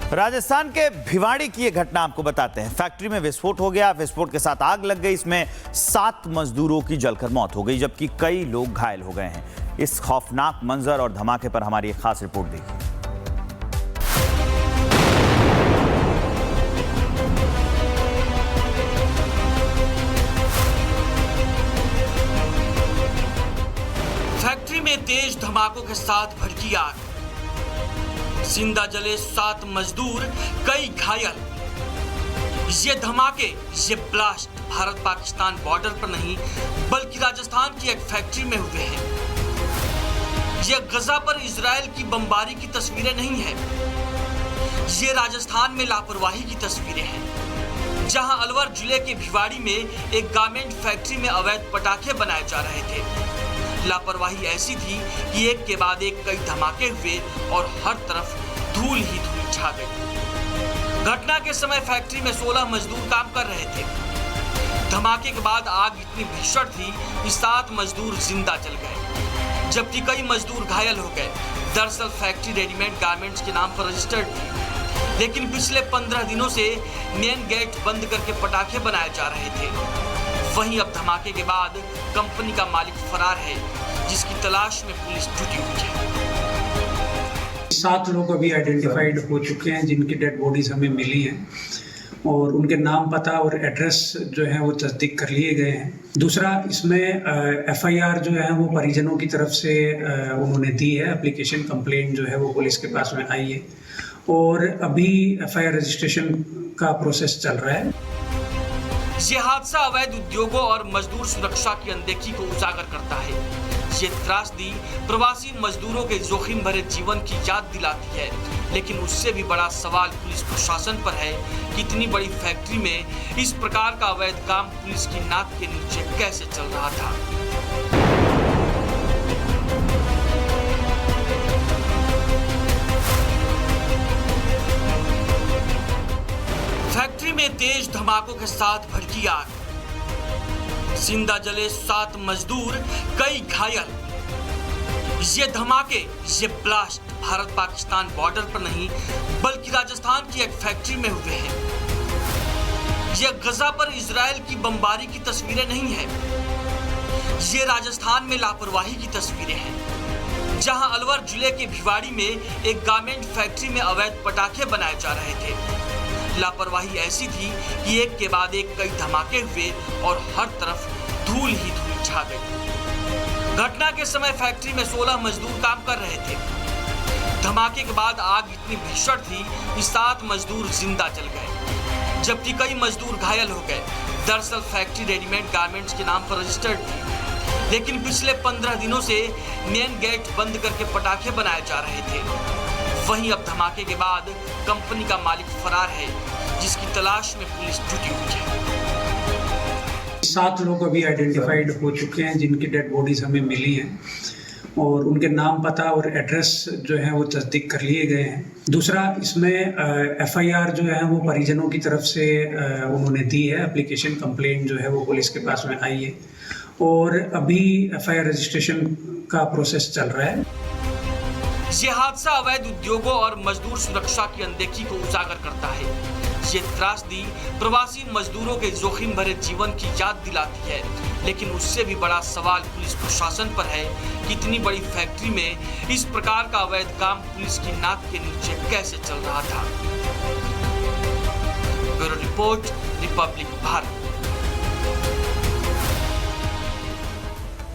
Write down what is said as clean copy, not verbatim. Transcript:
राजस्थान के भिवाड़ी की ये घटना आपको बताते हैं। फैक्ट्री में विस्फोट हो गया, विस्फोट के साथ आग लग गई। इसमें 7 मजदूरों की जलकर मौत हो गई, जबकि कई लोग घायल हो गए हैं। इस खौफनाक मंजर और धमाके पर हमारी एक खास रिपोर्ट देखिए। फैक्ट्री में तेज धमाकों के साथ भड़की आग, जिंदा जले 7 मजदूर, कई घायल। ये धमाके, ये ब्लास्ट भारत पाकिस्तान बॉर्डर पर नहीं बल्कि राजस्थान की एक फैक्ट्री में हुए हैं। ये गजा पर इजराइल की बमबारी की तस्वीरें नहीं है, ये राजस्थान में लापरवाही की तस्वीरें हैं, जहां अलवर जिले के भिवाड़ी में एक गारमेंट फैक्ट्री में अवैध पटाखे बनाए जा रहे थे। लापरवाही ऐसी थी कि एक के बाद एक कई धमाके हुए और हर तरफ धूल ही धूल छा गई। घटना के समय फैक्ट्री में 16 मजदूर काम कर रहे थे। धमाके के बाद आग इतनी भीषण थी कि 7 मजदूर जिंदा जल गए, जबकि कई मजदूर घायल हो गए। दरअसल फैक्ट्री रेडीमेड गारमेंट्स के नाम पर रजिस्टर्ड थी, लेकिन पिछले 15 दिनों से मेन गेट बंद करके पटाखे बनाए जा रहे थे। वहीं अब धमाके के बाद कंपनी का मालिक फरार है, जिसकी तलाश में पुलिस जुटी हुई है। 7 लोग अभी आइडेंटिफाइड हो चुके हैं, जिनकी डेड बॉडीज हमें मिली हैं और उनके नाम, पता और एड्रेस जो है वो तस्दीक कर लिए गए हैं। दूसरा, इसमें एफआईआर जो है वो परिजनों की तरफ से उन्होंने दी है। एप्लीकेशन कंप्लेंट जो है वो पुलिस के पास में आई है और अभी एफआईआर रजिस्ट्रेशन का प्रोसेस चल रहा है। ये हादसा अवैध उद्योगों और मजदूर सुरक्षा की अनदेखी को उजागर करता है। ये त्रासदी प्रवासी मजदूरों के जोखिम भरे जीवन की याद दिलाती है, लेकिन उससे भी बड़ा सवाल पुलिस प्रशासन पर है कि इतनी बड़ी फैक्ट्री में इस प्रकार का अवैध काम पुलिस की नाक के नीचे कैसे चल रहा था। फैक्ट्री में तेज धमाकों के साथ भड़की आग, जिंदा जले 7 मजदूर, कई घायल। ये धमाके, ये ब्लास्ट भारत पाकिस्तान बॉर्डर पर नहीं बल्कि राजस्थान की एक फैक्ट्री में हुए हैं। ये गजा पर इजराइल की बमबारी की तस्वीरें नहीं है, ये राजस्थान में लापरवाही की तस्वीरें हैं, जहां अलवर जिले के भिवाड़ी में एक गारमेंट फैक्ट्री में अवैध पटाखे बनाए जा रहे थे। लापरवाही ऐसी थी कि एक के बाद एक कई धमाके हुए और हर तरफ धूल ही धूल छा गई। घटना के समय फैक्ट्री में 16 मजदूर काम कर रहे थे। धमाके के बाद आग इतनी भीषण थी कि 7 मजदूर जिंदा जल गए, जबकि कई मजदूर घायल हो गए। दरअसल फैक्ट्री रेडीमेड गारमेंट्स के नाम पर रजिस्टर्ड थी, लेकिन पिछले 15 दिनों से मेन गेट बंद करके पटाखे बनाए जा रहे थे। वहीं अब धमाके के बाद कंपनी का मालिक फरार है, जिसकी तलाश में पुलिस जुटी हुई है। 7 लोग अभी आइडेंटिफाइड हो चुके हैं, जिनकी डेड बॉडीज हमें मिली हैं और उनके नाम, पता और एड्रेस जो है वो तस्दीक कर लिए गए हैं। दूसरा, इसमें एफआईआर जो है वो परिजनों की तरफ से उन्होंने दी है। एप्लीकेशन कंप्लेंट जो है वो पुलिस के पास में आई है और अभी एफआईआर रजिस्ट्रेशन का प्रोसेस चल रहा है। ये हादसा अवैध उद्योगों और मजदूर सुरक्षा की अनदेखी को उजागर करता है। ये त्रासदी प्रवासी मजदूरों के जोखिम भरे जीवन की याद दिलाती है, लेकिन उससे भी बड़ा सवाल पुलिस प्रशासन पर है कि इतनी बड़ी फैक्ट्री में इस प्रकार का अवैध काम पुलिस की नाक के नीचे कैसे चल रहा था। Bureau report, Republic Bharat.